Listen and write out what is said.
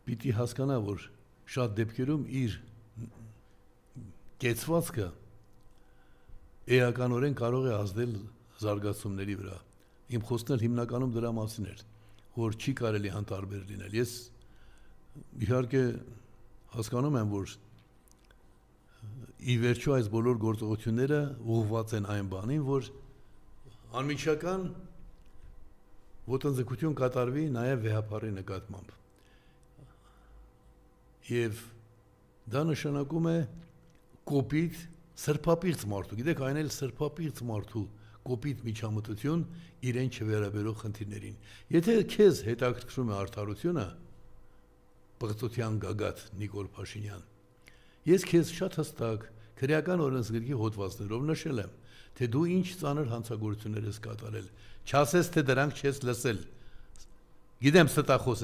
պիտի հասկանա, որ շատ դեպքերում իր կեցվածքը էականորեն կարող է ազդել զարգացումների վրա։ Իմ խոսքն էլ հիմնականում դրա մասին էր, որ չի կարելի անտարբեր լինել։ Ես իհարկե հասկանում եմ, որ ի վերջո այս բոլոր գործողությունները ուղղված են այն բանին, որ անմիջական ոտնձգություն կատարվի նաև վեհապարի նկատմամբ։ Եվ դա նշանակում է կոպիտ, սրբապիղծ մարդու, գիտեք, այն էլ սրբապիղծ մարդու կոպիտ միջամտություն իրեն չվերաբերող խնդիրներին։ Եթե քեզ հետաքրքրում է արդարությունը, պղծության գագաթ Նիկոլ Փաշինյան, ես քեզ շատ հստակ քրեական օրենսգրքի հոդվածներով նշել եմ, թե դու ինչ ծանր հանցագործություններ ես կատարել, չասես, թե դրանք չես լսել։ Գիտեմ ստախոս ես,